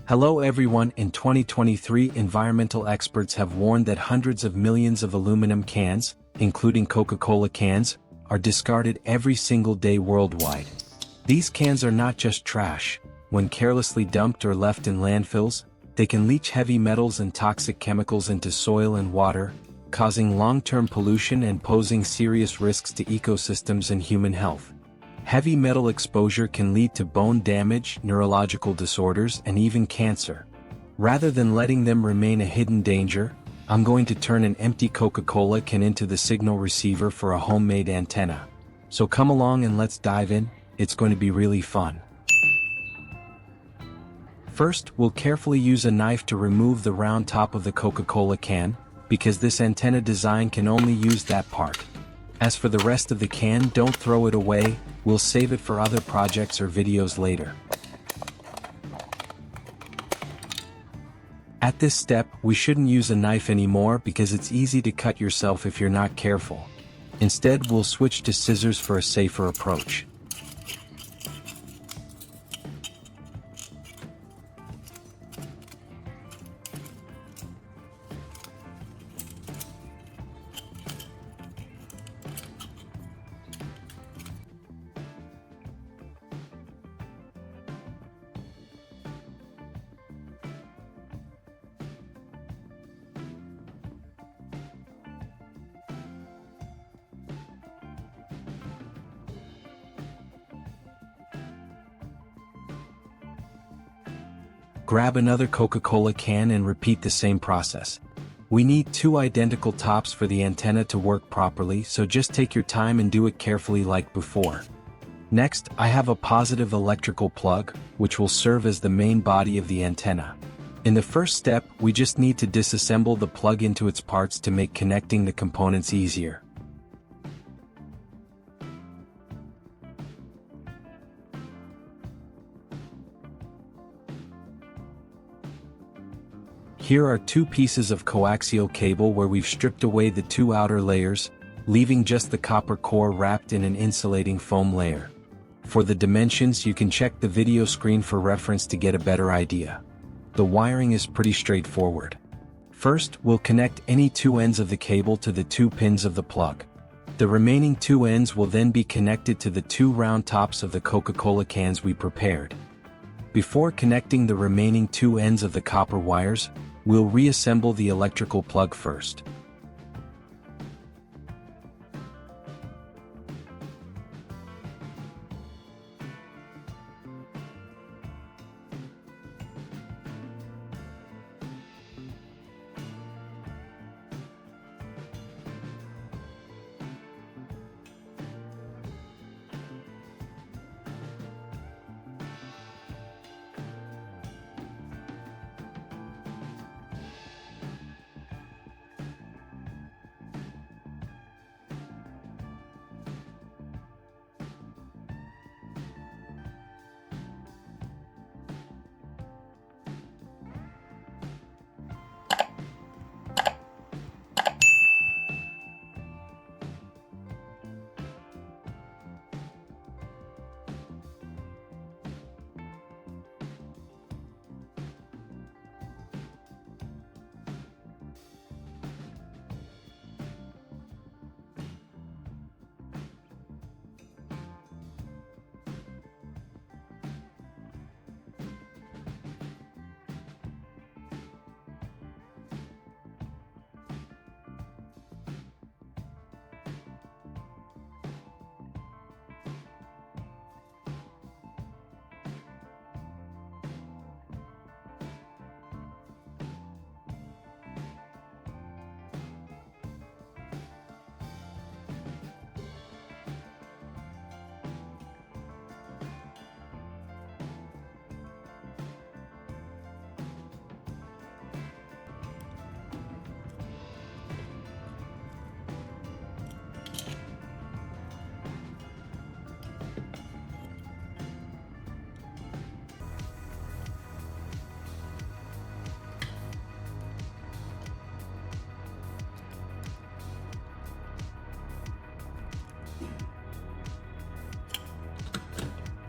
Hello everyone. In 2023, environmental experts have warned that hundreds of millions of aluminum cans, including Coca-Cola cans, are discarded every single day worldwide. These cans are not just trash. When carelessly dumped or left in landfills, they can leach heavy metals and toxic chemicals into soil and water, causing long-term pollution and posing serious risks to ecosystems and human health. Heavy metal exposure can lead to bone damage, neurological disorders, and even cancer. Rather than letting them remain a hidden danger, I'm going to turn an empty Coca-Cola can into the signal receiver for a homemade antenna. So come along and let's dive in. It's going to be really fun. First, we'll carefully use a knife to remove the round top of the Coca-Cola can, because this antenna design can only use that part. As for the rest of the can, don't throw it away, we'll save it for other projects or videos later. At this step, we shouldn't use a knife anymore because it's easy to cut yourself if you're not careful. Instead, we'll switch to scissors for a safer approach. Grab another Coca-Cola can and repeat the same process. We need two identical tops for the antenna to work properly, so just take your time and do it carefully like before. Next, I have a positive electrical plug, which will serve as the main body of the antenna. In the first step, we just need to disassemble the plug into its parts to make connecting the components easier. Here are two pieces of coaxial cable where we've stripped away the two outer layers, leaving just the copper core wrapped in an insulating foam layer. For the dimensions, you can check the video screen for reference to get a better idea. The wiring is pretty straightforward. First, we'll connect any two ends of the cable to the two pins of the plug. The remaining two ends will then be connected to the two round tops of the Coca-Cola cans we prepared. Before connecting the remaining two ends of the copper wires, we'll reassemble the electrical plug first.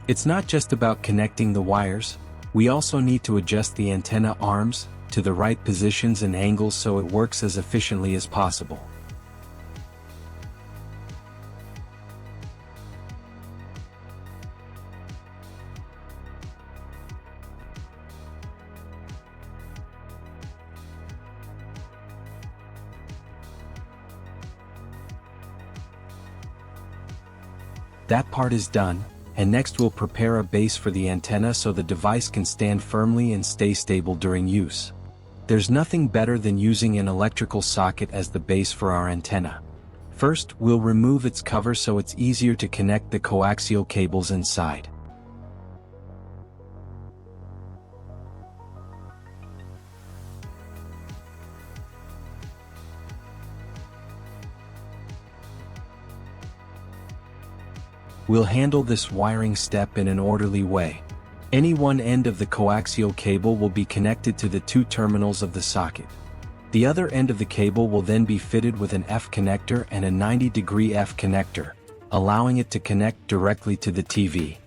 It's not just about connecting the wires, We also need to adjust the antenna arms to the right positions and angles so it works as efficiently as possible. That part is done, and next we'll prepare a base for the antenna so the device can stand firmly and stay stable during use. There's nothing better than using an electrical socket as the base for our antenna. First, we'll remove its cover so it's easier to connect the coaxial cables inside. We'll handle this wiring step in an orderly way. Any one end of the coaxial cable will be connected to the two terminals of the socket. The other end of the cable will then be fitted with an F connector and a 90-degree F connector, allowing it to connect directly to the TV.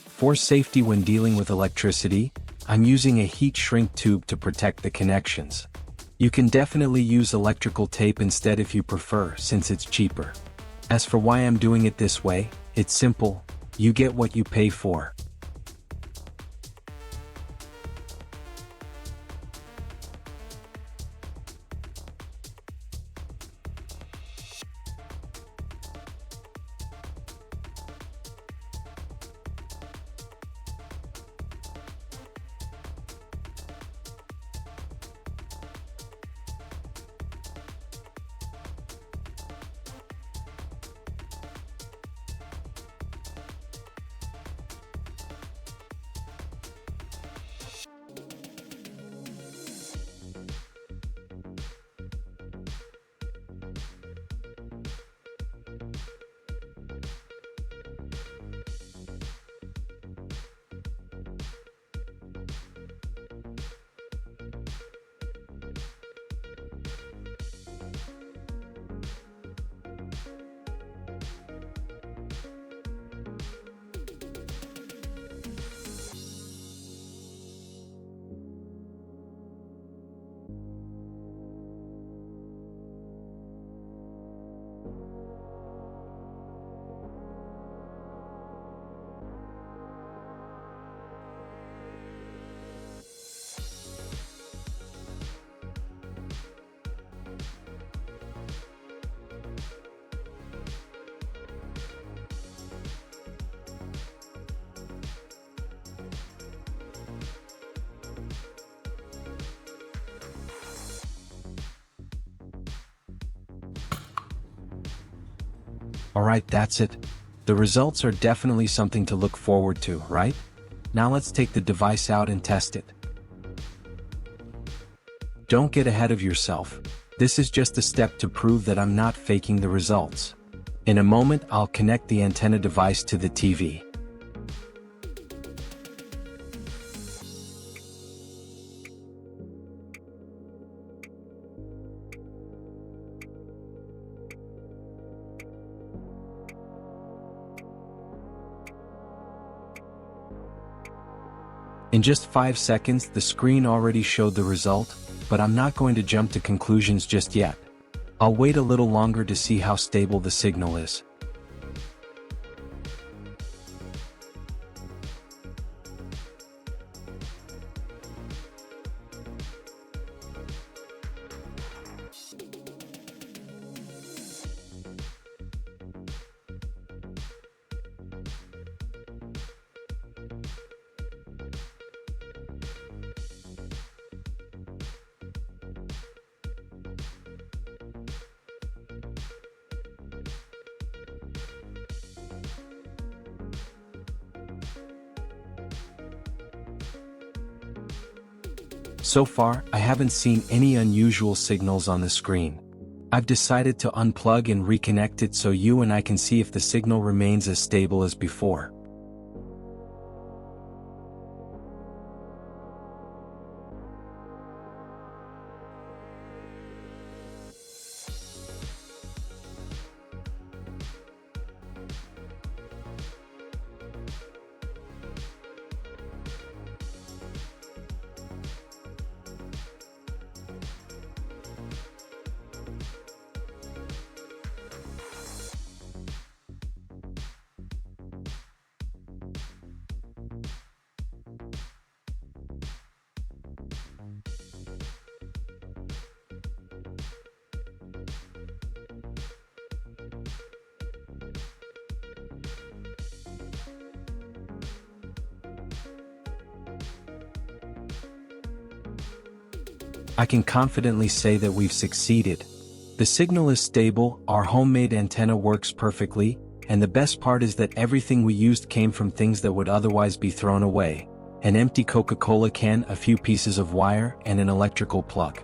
For safety when dealing with electricity, I'm using a heat shrink tube to protect the connections. You can definitely use electrical tape instead if you prefer, since it's cheaper. As for why I'm doing it this way, it's simple: you get what you pay for. Alright, that's it. The results are definitely something to look forward to, right? Now let's take the device out and test it. Don't get ahead of yourself. This is just a step to prove that I'm not faking the results. In a moment, I'll connect the antenna device to the TV. In just 5 seconds, the screen already showed the result, but I'm not going to jump to conclusions just yet. I'll wait a little longer to see how stable the signal is. So far, I haven't seen any unusual signals on the screen. I've decided to unplug and reconnect it so you and I can see if the signal remains as stable as before. I can confidently say that we've succeeded. The signal is stable, our homemade antenna works perfectly, and the best part is that everything we used came from things that would otherwise be thrown away. An empty Coca-Cola can, a few pieces of wire, and an electrical plug.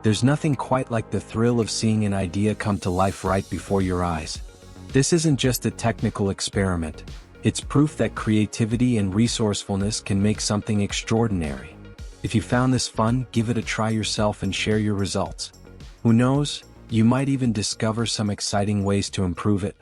There's nothing quite like the thrill of seeing an idea come to life right before your eyes. This isn't just a technical experiment. It's proof that creativity and resourcefulness can make something extraordinary. If you found this fun, give it a try yourself and share your results. Who knows, you might even discover some exciting ways to improve it.